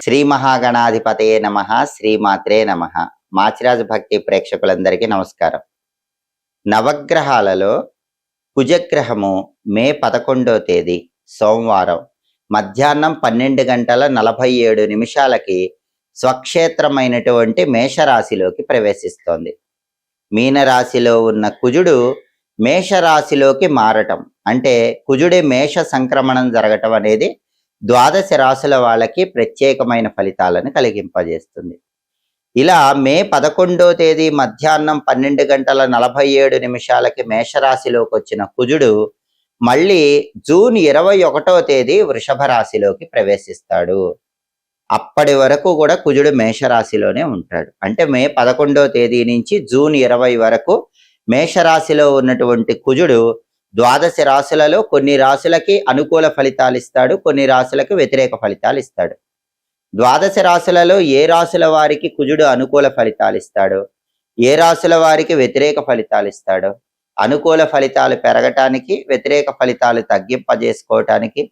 శ్రీ మహాగణాధిపతయే నమః, శ్రీమాత్రే నమః. మాచిరాజు భక్తి ప్రేక్షకులందరికీ నమస్కారం. నవగ్రహాలలో కుజగ్రహము మే 11వ తేదీ సోమవారం మధ్యాహ్నం 12:47 స్వక్షేత్రమైనటువంటి మేషరాశిలోకి ప్రవేశిస్తోంది. మీనరాశిలో ఉన్న కుజుడు మేషరాశిలోకి మారటం అంటే కుజుడి మేష సంక్రమణం జరగటం అనేది ద్వాదశ రాశుల వాళ్ళకి ప్రత్యేకమైన ఫలితాలను కలిగింపజేస్తుంది. ఇలా మే 11వ తేదీ మధ్యాహ్నం 12:47 మేషరాశిలోకి వచ్చిన కుజుడు మళ్ళీ జూన్ 21వ తేదీ వృషభ రాశిలోకి ప్రవేశిస్తాడు. అప్పటి వరకు కూడా కుజుడు మేషరాశిలోనే ఉంటాడు. అంటే మే 11వ తేదీ నుంచి జూన్ 20 వరకు మేషరాశిలో ఉన్నటువంటి కుజుడు ద్వాదశ రాశులలో కొన్ని రాశులకి అనుకూల ఫలితాలు ఇస్తాడు, కొన్ని రాశులకు వ్యతిరేక ఫలితాలు ఇస్తాడు. ద్వాదశ రాశులలో ఏ రాశుల వారికి కుజుడు అనుకూల ఫలితాలు ఇస్తాడు, ఏ రాశుల వారికి వ్యతిరేక ఫలితాలు ఇస్తాడు, అనుకూల ఫలితాలు పెరగటానికి వ్యతిరేక ఫలితాలు తగ్గింపజేసుకోవటానికి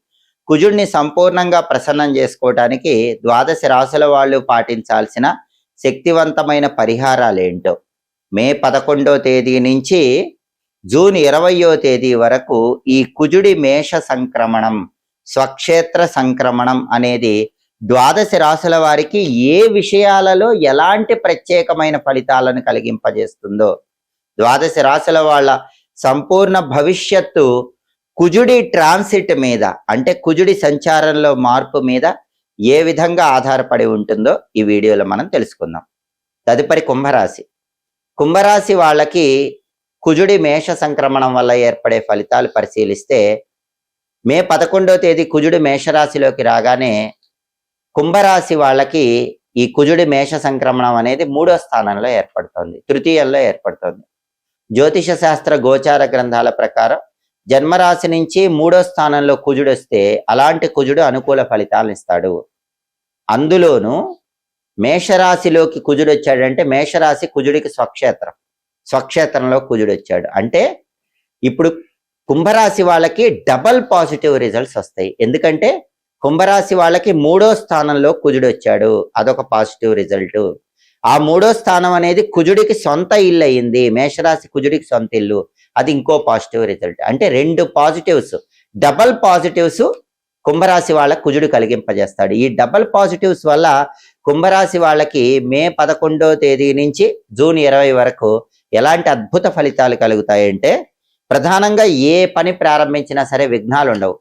కుజుడిని సంపూర్ణంగా ప్రసన్నం చేసుకోవటానికి ద్వాదశ రాశుల వాళ్ళు పాటించాల్సిన శక్తివంతమైన పరిహారాలు ఏంటో మే 11వ తేదీ నుంచి జూన్ 20వ తేదీ వరకు ఈ కుజుడి మేష సంక్రమణం, స్వక్షేత్ర సంక్రమణం అనేది ద్వాదశ రాశుల వారికి ఏ విషయాలలో ఎలాంటి ప్రత్యేకమైన ఫలితాలను కలిగింపజేస్తుందో, ద్వాదశ రాశుల వాళ్ళ సంపూర్ణ భవిష్యత్తు కుజుడి ట్రాన్సిట్ మీద అంటే కుజుడి సంచారంలో మార్పు మీద ఏ విధంగా ఆధారపడి ఉంటుందో ఈ వీడియోలో మనం తెలుసుకుందాం. తదుపరి కుంభరాశి. కుంభరాశి వాళ్ళకి కుజుడి మేష సంక్రమణం వల్ల ఏర్పడే ఫలితాలు పరిశీలిస్తే మే 11వ తేదీ కుజుడు మేషరాశిలోకి రాగానే కుంభరాశి వాళ్ళకి ఈ కుజుడి మేష సంక్రమణం అనేది 3వ స్థానంలో ఏర్పడుతుంది, తృతీయంలో ఏర్పడుతుంది. జ్యోతిష శాస్త్ర గోచార గ్రంథాల ప్రకారం జన్మరాశి నుంచి 3వ స్థానంలో కుజుడు వస్తే అలాంటి కుజుడు అనుకూల ఫలితాలను ఇస్తాడు. అందులోనూ మేషరాశిలోకి కుజుడు వచ్చాడంటే మేషరాశి కుజుడికి స్వక్షేత్రంలో కుజుడు వచ్చాడు అంటే ఇప్పుడు కుంభరాశి వాళ్ళకి డబల్ పాజిటివ్ రిజల్ట్స్ వస్తాయి. ఎందుకంటే కుంభరాశి వాళ్ళకి 3వ స్థానంలో కుజుడు వచ్చాడు, అదొక పాజిటివ్ రిజల్ట్. ఆ 3వ స్థానం అనేది కుజుడికి సొంత ఇల్లు అయింది, మేషరాశి కుజుడికి సొంత ఇల్లు, అది ఇంకో పాజిటివ్ రిజల్ట్. అంటే 2 పాజిటివ్స్, డబల్ పాజిటివ్స్ కుంభరాశి వాళ్ళకి కుజుడు కలిగింపజేస్తాడు. ఈ డబల్ పాజిటివ్స్ వల్ల కుంభరాశి వాళ్ళకి మే 11వ తేదీ నుంచి జూన్ 20 వరకు ఎలాంటి అద్భుత ఫలితాలు కలుగుతాయంటే ప్రధానంగా ఏ పని ప్రారంభించినా సరే విఘ్నాలు ఉండవు,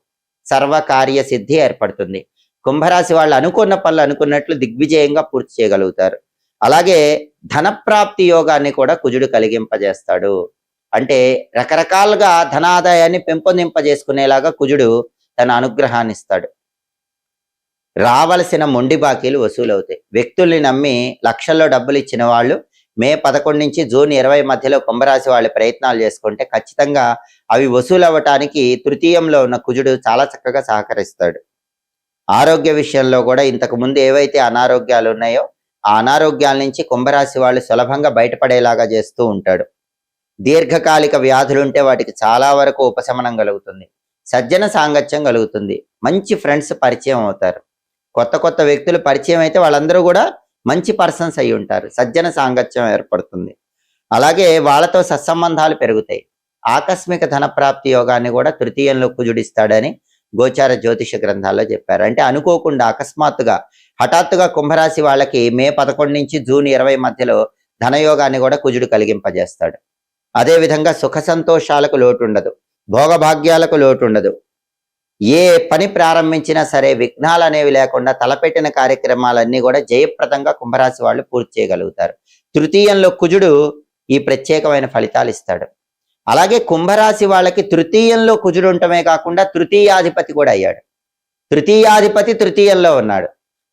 సర్వకార్య సిద్ధి ఏర్పడుతుంది. కుంభరాశి వాళ్ళు అనుకున్న పనులు అనుకున్నట్లు దిగ్విజయంగా పూర్తి చేయగలుగుతారు. అలాగే ధనప్రాప్తి యోగాన్ని కూడా కుజుడు కలిగింపజేస్తాడు. అంటే రకరకాలుగా ధనాదాయాన్ని పెంపొందింపజేసుకునేలాగా కుజుడు తన అనుగ్రహాన్ని ఇస్తాడు. రావలసిన మొండి బాకీలు వసూలవుతాయి. వ్యక్తుల్ని నమ్మి లక్షల్లో డబ్బులు ఇచ్చిన వాళ్ళు మే 11 నుంచి జూన్ 20 మధ్యలో కుంభరాశి వాళ్ళు ప్రయత్నాలు చేసుకుంటే ఖచ్చితంగా అవి వసూలు అవ్వటానికి తృతీయంలో ఉన్న కుజుడు చాలా చక్కగా సహకరిస్తాడు. ఆరోగ్య విషయంలో కూడా ఇంతకు ముందు ఏవైతే అనారోగ్యాలు ఉన్నాయో ఆ అనారోగ్యాల నుంచి కుంభరాశి వాళ్ళు సులభంగా బయటపడేలాగా చేస్తూ ఉంటాడు. దీర్ఘకాలిక వ్యాధులుంటే వాటికి చాలా వరకు ఉపశమనం కలుగుతుంది. సజ్జన సాంగత్యం కలుగుతుంది. మంచి ఫ్రెండ్స్ పరిచయం అవుతారు. కొత్త వ్యక్తులు పరిచయం అయితే వాళ్ళందరూ కూడా మంచి పర్సన్స్ అయి ఉంటారు. సజ్జన సాంగత్యం ఏర్పడుతుంది. అలాగే వాళ్ళతో సత్సంబంధాలు పెరుగుతాయి. ఆకస్మిక ధనప్రాప్తి యోగాన్ని కూడా తృతీయంలో కుజుడిస్తాడని గోచార జ్యోతిష గ్రంథాల్లో చెప్పారు. అంటే అనుకోకుండా అకస్మాత్తుగా హఠాత్తుగా కుంభరాశి వాళ్ళకి మే 11 నుంచి జూన్ 20 మధ్యలో ధనయోగాన్ని కూడా కుజుడు కలిగింపజేస్తాడు. అదేవిధంగా సుఖ సంతోషాలకు లోటు ఉండదు, భోగభాగ్యాలకు లోటు ఉండదు. ఏ పని ప్రారంభించినా సరే విఘ్నాలు అనేవి లేకుండా తలపెట్టిన కార్యక్రమాలన్నీ కూడా జయప్రదంగా కుంభరాశి వాళ్ళు పూర్తి చేయగలుగుతారు. తృతీయంలో కుజుడు ఈ ప్రత్యేకమైన ఫలితాలు ఇస్తాడు. అలాగే కుంభరాశి వాళ్ళకి తృతీయంలో కుజుడు ఉండటమే కాకుండా తృతీయాధిపతి కూడా అయ్యాడు. తృతీయాధిపతి తృతీయంలో ఉన్నాడు.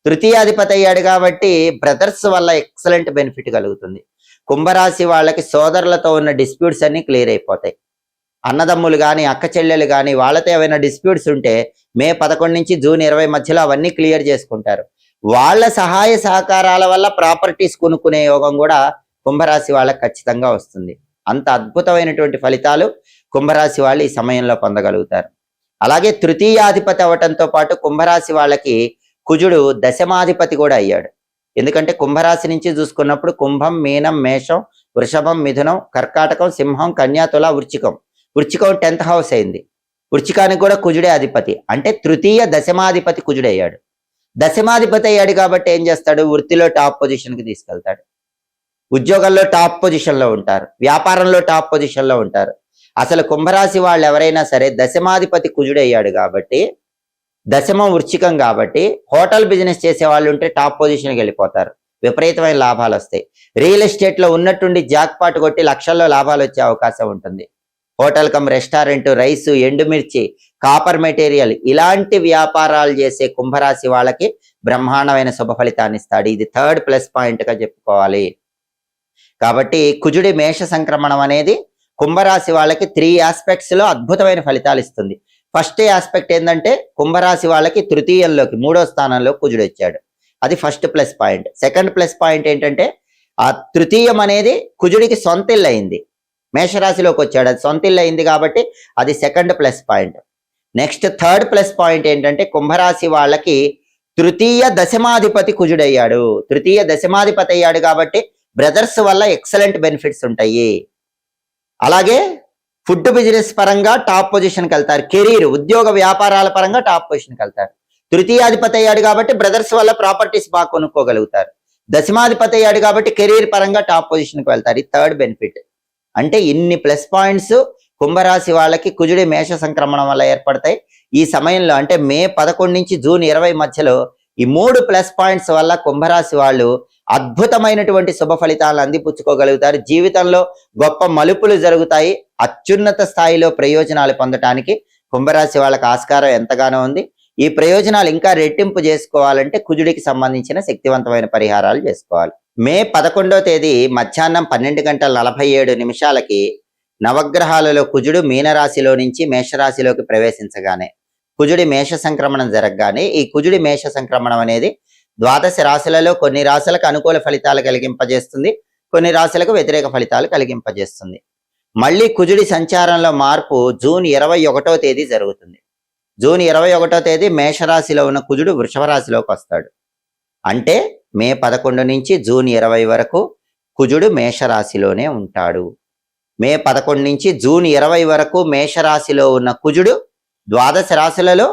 తృతీయాధిపతి అయ్యాడు కాబట్టి బ్రదర్స్ వల్ల ఎక్సలెంట్ బెనిఫిట్ కలుగుతుంది. కుంభరాశి వాళ్ళకి సోదరులతో ఉన్న డిస్ప్యూట్స్ అన్ని క్లియర్ అయిపోతాయి. అన్నదమ్ములు కానీ అక్క చెల్లెలు కానీ వాళ్ళతో ఏమైనా డిస్ప్యూట్స్ ఉంటే మే 11 నుంచి జూన్ 20 మధ్యలో అవన్నీ క్లియర్ చేసుకుంటారు. వాళ్ళ సహాయ సహకారాల వల్ల ప్రాపర్టీస్ కొనుక్కునే యోగం కూడా కుంభరాశి వాళ్ళకి ఖచ్చితంగా వస్తుంది. అంత అద్భుతమైనటువంటి ఫలితాలు కుంభరాశి వాళ్ళు ఈ సమయంలో పొందగలుగుతారు. అలాగే తృతీయాధిపతి అవటంతో పాటు కుంభరాశి వాళ్ళకి కుజుడు దశమాధిపతి కూడా అయ్యాడు. ఎందుకంటే కుంభరాశి నుంచి చూసుకున్నప్పుడు కుంభం, మీనం, మేషం, వృషభం, మిథునం, కర్కాటకం, సింహం, కన్యా, తుల, వృచ్చికం. వృచ్చికం 10th హౌస్ అయింది. వృచ్చికానికి కూడా కుజుడే అధిపతి. అంటే తృతీయ దశమాధిపతి కుజుడు అయ్యాడు. దశమాధిపతి అయ్యాడు కాబట్టి ఏం చేస్తాడు? వృత్తిలో టాప్ పొజిషన్కి తీసుకెళ్తాడు. ఉద్యోగంలో టాప్ పొజిషన్లో ఉంటారు, వ్యాపారంలో టాప్ పొజిషన్లో ఉంటారు. అసలు కుంభరాశి వాళ్ళు ఎవరైనా సరే దశమాధిపతి కుజుడయ్యాడు కాబట్టి, దశమం వృశ్చికం కాబట్టి హోటల్ బిజినెస్ చేసే వాళ్ళు ఉంటే టాప్ పొజిషన్కి వెళ్ళిపోతారు, విపరీతమైన లాభాలు వస్తాయి. రియల్ ఎస్టేట్లో ఉన్నట్టుండి జాక్పాట్ కొట్టి లక్షల్లో లాభాలు వచ్చే అవకాశం ఉంటుంది. హోటల్ కమ్ రెస్టారెంట్, రైసు, ఎండుమిర్చి, కాపర్ మెటీరియల్ ఇలాంటి వ్యాపారాలు చేసే కుంభరాశి వాళ్ళకి బ్రహ్మాండమైన శుభ ఫలితాన్ని ఇస్తాడు. ఇది 3rd ప్లస్ పాయింట్గా చెప్పుకోవాలి. కాబట్టి కుజుడి మేష సంక్రమణం అనేది కుంభరాశి వాళ్ళకి 3 ఆస్పెక్ట్స్లో అద్భుతమైన ఫలితాలు ఇస్తుంది. ఫస్ట్ ఆస్పెక్ట్ ఏంటంటే కుంభరాశి వాళ్ళకి తృతీయంలోకి 3వ స్థానంలో కుజుడు వచ్చాడు. అది first plus point. Second plus point ఏంటంటే ఆ తృతీయం అనేది కుజుడికి సొంత ఇల్లు అయింది. మేషరాశిలోకి వచ్చాడు, అది సొంత ఇల్లు అయింది కాబట్టి అది second plus point. Next 3rd plus point ఏంటంటే కుంభరాశి వాళ్ళకి తృతీయ దశమాధిపతి కుజుడయ్యాడు. తృతీయ దశమాధిపతి అయ్యాడు కాబట్టి బ్రదర్స్ వల్ల ఎక్సలెంట్ బెనిఫిట్స్ ఉంటాయి. అలాగే ఫుడ్ బిజినెస్ పరంగా టాప్ పొజిషన్కి వెళ్తారు. కెరీర్, ఉద్యోగ వ్యాపారాల పరంగా టాప్ పొజిషన్కి వెళ్తారు. తృతీయాధిపతి అయ్యాడు కాబట్టి బ్రదర్స్ వల్ల ప్రాపర్టీస్ బాగా కొనుక్కోగలుగుతారు. దశమాధిపతి అయ్యాడు కాబట్టి కెరీర్ పరంగా టాప్ పొజిషన్కి వెళ్తారు. ఇది 3rd బెనిఫిట్. అంటే ఇన్ని ప్లస్ పాయింట్స్ కుంభరాశి వాళ్ళకి కుజుడి మేష సంక్రమణం వల్ల ఏర్పడతాయి. ఈ సమయంలో అంటే మే 11 నుంచి జూన్ 20 మధ్యలో ఈ 3 ప్లస్ పాయింట్స్ వల్ల కుంభరాశి వాళ్ళు అద్భుతమైనటువంటి శుభ ఫలితాలను అందిపుచ్చుకోగలుగుతారు. జీవితంలో గొప్ప మలుపులు జరుగుతాయి. అత్యున్నత స్థాయిలో ప్రయోజనాలు పొందటానికి కుంభరాశి వాళ్ళకి ఆస్కారం ఎంతగానో ఉంది. ఈ ప్రయోజనాలు ఇంకా రెట్టింపు చేసుకోవాలంటే కుజుడికి సంబంధించిన శక్తివంతమైన పరిహారాలు చేసుకోవాలి. మే 11వ తేదీ మధ్యాహ్నం 12:47 నవగ్రహాలలో కుజుడు మీనరాశిలో నుంచి మేషరాశిలోకి ప్రవేశించగానే కుజుడి మేష సంక్రమణం జరగగానే ఈ కుజుడి మేష సంక్రమణం అనేది 12 రాశులలో కొన్ని రాశులకు అనుకూల ఫలితాలు కలిగింపజేస్తుంది, కొన్ని రాశులకు వ్యతిరేక ఫలితాలు కలిగింపజేస్తుంది. మళ్ళీ కుజుడి సంచారంలో మార్పు జూన్ 21వ తేదీ జరుగుతుంది. జూన్ 21వ తేదీ మేషరాశిలో ఉన్న కుజుడు వృషభ రాశిలోకి వస్తాడు. అంటే మే 11 నుంచి జూన్ 20 వరకు కుజుడు మేషరాశిలోనే ఉంటాడు. మే 11 నుంచి జూన్ 20 వరకు మేషరాశిలో ఉన్న కుజుడు 12 రాశులలో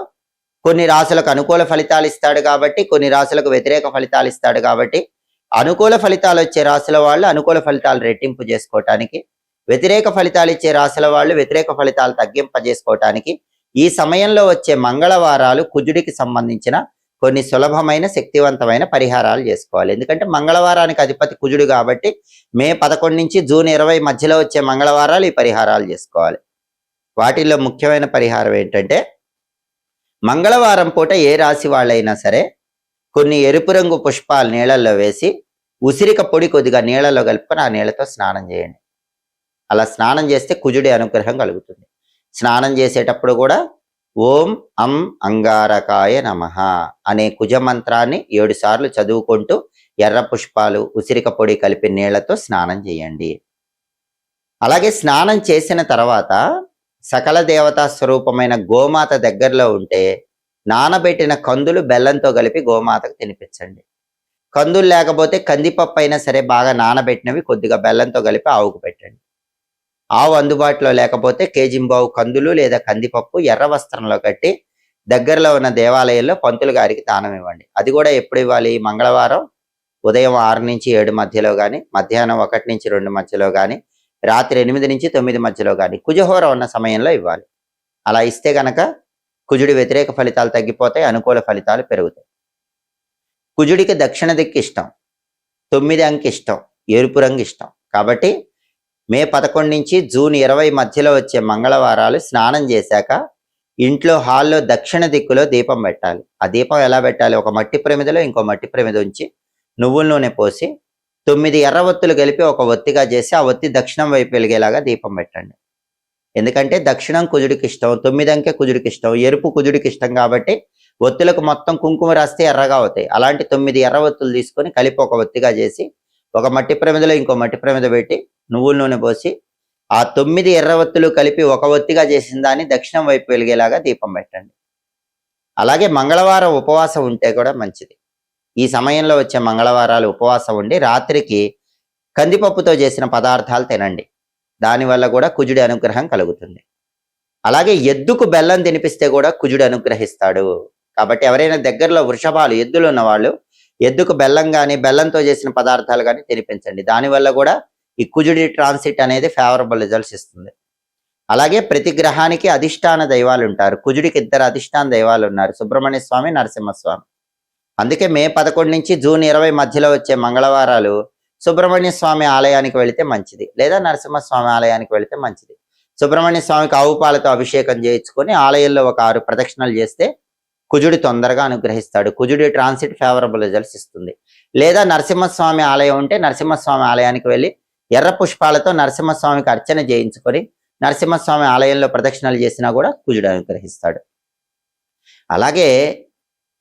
కొన్ని రాశులకు అనుకూల ఫలితాలు ఇస్తాడు కాబట్టి, కొన్ని రాశులకు వ్యతిరేక ఫలితాలు ఇస్తాడు కాబట్టి, అనుకూల ఫలితాలు వచ్చే రాశుల వాళ్ళు అనుకూల ఫలితాలు రెట్టింపు చేసుకోవటానికి, వ్యతిరేక ఫలితాలు ఇచ్చే రాశుల వాళ్ళు వ్యతిరేక ఫలితాలు తగ్గింపజేసుకోవటానికి ఈ సమయంలో వచ్చే మంగళవారాలు కుజుడికి సంబంధించిన కొన్ని సులభమైన శక్తివంతమైన పరిహారాలు చేసుకోవాలి. ఎందుకంటే మంగళవారానికి అధిపతి కుజుడు కాబట్టి మే 11 నుంచి జూన్ 20 మధ్యలో వచ్చే మంగళవారాలు ఈ పరిహారాలు చేసుకోవాలి. వాటిల్లో ముఖ్యమైన పరిహారం ఏంటంటే మంగళవారం పూట ఏ రాశి వాళ్ళైనా సరే కొన్ని ఎరుపు రంగు పుష్పాలు నీళ్ళల్లో వేసి ఉసిరిక పొడి కొద్దిగా నీళ్ళలో కలుపుకొని ఆ నీళ్ళతో స్నానం చేయండి. అలా స్నానం చేస్తే కుజుడి అనుగ్రహం కలుగుతుంది. స్నానం చేసేటప్పుడు కూడా ఓం అం అంగారకాయ నమః అనే కుజ మంత్రాన్ని 7 సార్లు చదువుకుంటూ ఎర్ర పుష్పాలు, ఉసిరిక పొడి కలిపి నీళ్లతో స్నానం చేయండి. అలాగే స్నానం చేసిన తర్వాత సకల దేవతా స్వరూపమైన గోమాత దగ్గరలో ఉంటే నానబెట్టిన కందులు బెల్లంతో కలిపి గోమాతకు తినిపించండి. కందులు లేకపోతే కందిపప్పు అయినా సరే బాగా నానబెట్టినవి కొద్దిగా బెల్లంతో కలిపి ఆవుకు పెట్టండి. ఆవు అందుబాటులో లేకపోతే కేజింబావు కందులు లేదా కందిపప్పు ఎర్ర వస్త్రంలో కట్టి దగ్గరలో ఉన్న దేవాలయంలో పంతులు గారికి దానం ఇవ్వండి. అది కూడా ఎప్పుడు ఇవ్వాలి? మంగళవారం ఉదయం 6 నుంచి 7 మధ్యలో కానీ, మధ్యాహ్నం 1 నుంచి 2 మధ్యలో కానీ, రాత్రి 8 నుంచి 9 మధ్యలో కానీ కుజహోర ఉన్న సమయంలో ఇవ్వాలి. అలా ఇస్తే గనక కుజుడి వ్యతిరేక ఫలితాలు తగ్గిపోతాయి, అనుకూల ఫలితాలు పెరుగుతాయి. కుజుడికి దక్షిణ దిక్కు ఇష్టం, 9 అంకి ఇష్టం, ఎరుపు రంగు ఇష్టం. కాబట్టి మే 11 నుంచి జూన్ 20 మధ్యలో వచ్చే మంగళవారాలు స్నానం చేశాక ఇంట్లో హాల్లో దక్షిణ దిక్కులో దీపం పెట్టాలి. ఆ దీపం ఎలా పెట్టాలి? ఒక మట్టి ప్రమిదలో ఇంకో మట్టి ప్రమిద ఉంచి నువ్వుల నూనె పోసి 9 ఎర్ర ఒత్తులు కలిపి ఒక ఒత్తిగా చేసి ఆ ఒత్తి దక్షిణం వైపు వెలిగేలాగా దీపం పెట్టండి. ఎందుకంటే దక్షిణం కుజుడికి ఇష్టం, 9 అంకె కుజుడికి ఇష్టం, ఎరుపు కుజుడికి ఇష్టం కాబట్టి ఒత్తులకు మొత్తం కుంకుమ రాస్తే ఎర్రగా అవుతాయి. అలాంటి 9 ఎర్ర ఒత్తులు తీసుకొని కలిపి ఒక ఒత్తిగా చేసి ఒక మట్టి ప్రమిదలో ఇంకో మట్టి ప్రమిద పెట్టి నువ్వుల నూనె పోసి ఆ 9 ఎర్ర ఒత్తులు కలిపి ఒక ఒత్తిగా చేసిన దాన్ని దక్షిణం వైపు వెలిగేలాగా దీపం పెట్టండి. అలాగే మంగళవారం ఉపవాసం ఉంటే కూడా మంచిది. ఈ సమయంలో వచ్చే మంగళవారాలు ఉపవాసం ఉండి రాత్రికి కందిపప్పుతో చేసిన పదార్థాలు తినండి. దానివల్ల కూడా కుజుడి అనుగ్రహం కలుగుతుంది. అలాగే ఎద్దుకు బెల్లం తినిపిస్తే కూడా కుజుడు అనుగ్రహిస్తాడు. కాబట్టి ఎవరైనా దగ్గరలో వృషభాలు ఎద్దులు ఉన్న వాళ్ళు ఎద్దుకు బెల్లం కానీ బెల్లంతో చేసిన పదార్థాలు కానీ తినిపించండి. దానివల్ల కూడా ఈ కుజుడి ట్రాన్సిట్ అనేది ఫేవరబుల్ రిజల్ట్స్ ఇస్తుంది. అలాగే ప్రతి గ్రహానికి అధిష్టాన దైవాలు ఉంటారు. కుజుడికి 2 అధిష్టాన దైవాలు ఉన్నారు, సుబ్రహ్మణ్య స్వామి, నరసింహస్వామి. అందుకే మే 11 నుంచి జూన్ 20 మధ్యలో వచ్చే మంగళవారాలు సుబ్రహ్మణ్య స్వామి ఆలయానికి వెళితే మంచిది, లేదా నరసింహస్వామి ఆలయానికి వెళితే మంచిది. సుబ్రహ్మణ్య స్వామికి ఆవు పాలతో అభిషేకం చేయించుకొని ఆలయంలో ఒక 6 ప్రదక్షిణలు చేస్తే కుజుడి తొందరగా అనుగ్రహిస్తాడు. కుజుడి ట్రాన్సిట్ ఫేవరబుల్ రిజల్ట్స్ ఇస్తుంది. లేదా నరసింహస్వామి ఆలయం ఉంటే నరసింహస్వామి ఆలయానికి వెళ్ళి ఎర్ర పుష్పాలతో నరసింహస్వామికి అర్చన చేయించుకొని నరసింహస్వామి ఆలయంలో ప్రదక్షిణలు చేసినా కూడా కుజుడు అనుగ్రహిస్తాడు. అలాగే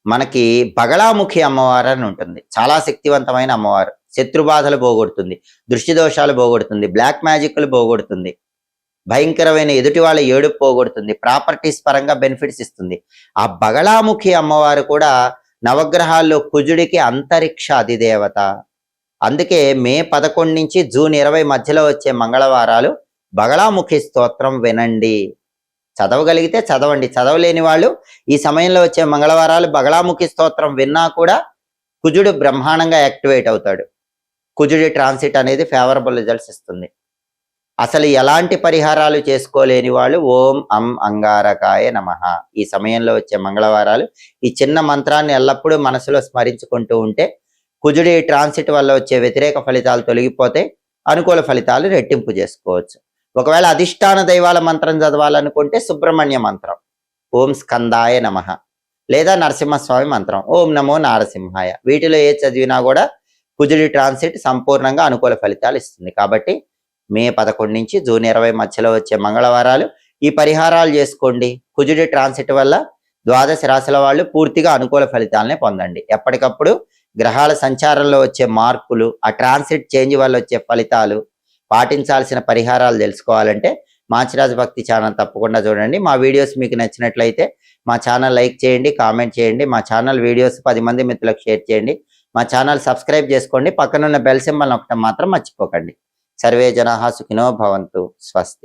మనకి బగళాముఖి అమ్మవారు అని ఉంటుంది. చాలా శక్తివంతమైన అమ్మవారు. శత్రుబాధలు పోగొడుతుంది, దృష్టి దోషాలు పోగొడుతుంది, బ్లాక్ మ్యాజిక్లు పోగొడుతుంది, భయంకరమైన ఎదుటి వాళ్ళ ఏడుపు పోగొడుతుంది, ప్రాపర్టీస్ పరంగా బెనిఫిట్స్ ఇస్తుంది. ఆ బగళాముఖి అమ్మవారు కూడా నవగ్రహాల్లో కుజుడికి అంతరిక్ష అధిదేవత. అందుకే మే 11 నుంచి జూన్ 20 మధ్యలో వచ్చే మంగళవారాలు బగళాముఖి స్తోత్రం వినండి. చదవగలిగితే చదవండి, చదవలేని వాళ్ళు ఈ సమయంలో వచ్చే మంగళవారాలు బగళాముఖి స్తోత్రం విన్నా కూడా కుజుడు బ్రహ్మాండంగా యాక్టివేట్ అవుతాడు. కుజుడి ట్రాన్సిట్ అనేది ఫేవరబుల్ రిజల్ట్స్ ఇస్తుంది. అసలు ఎలాంటి పరిహారాలు చేసుకోలేని వాళ్ళు ఓం అం అంగారకాయ నమః ఈ సమయంలో వచ్చే మంగళవారాలు ఈ చిన్న మంత్రాన్ని ఎల్లప్పుడూ మనసులో స్మరించుకుంటూ ఉంటే కుజుడి ట్రాన్సిట్ వల్ల వచ్చే వ్యతిరేక ఫలితాలు తొలగిపోతే అనుకూల ఫలితాలు రెట్టింపు చేసుకోవచ్చు. ఒకవేళ అధిష్టాన దైవాల మంత్రం చదవాలనుకుంటే సుబ్రహ్మణ్య మంత్రం ఓం స్కందాయ నమః, లేదా నరసింహస్వామి మంత్రం ఓం నమో నారసింహాయ. వీటిలో ఏ చదివినా కూడా కుజుడి ట్రాన్సిట్ సంపూర్ణంగా అనుకూల ఫలితాలు ఇస్తుంది. కాబట్టి మే 11 నుంచి జూన్ 20 మధ్యలో వచ్చే మంగళవారాలు ఈ పరిహారాలు చేసుకోండి. కుజుడి ట్రాన్సిట్ వల్ల ద్వాదశ రాశుల వాళ్ళు పూర్తిగా అనుకూల ఫలితాలనే పొందండి. ఎప్పటికప్పుడు గ్రహాల సంచారంలో వచ్చే మార్పులు, ఆ ట్రాన్సిట్ చేంజ్ వల్ల వచ్చే ఫలితాలు, పాటించాల్సిన పరిహారాలు తెలుసుకోవాలంటే మాచిరాజు భక్తి ఛానల్ తప్పకుండా చూడండి. మా వీడియోస్ మీకు నచ్చినట్లయితే మా ఛానల్ లైక్ చేయండి, కామెంట్ చేయండి. మా ఛానల్ వీడియోస్ 10 మంది మిత్రులకు షేర్ చేయండి. మా ఛానల్ సబ్స్క్రైబ్ చేసుకోండి. పక్కనున్న బెల్ సింబల్ నొక్కడం మాత్రం మర్చిపోకండి. సర్వే జనాః సుఖినో భవంతు. స్వస్తి.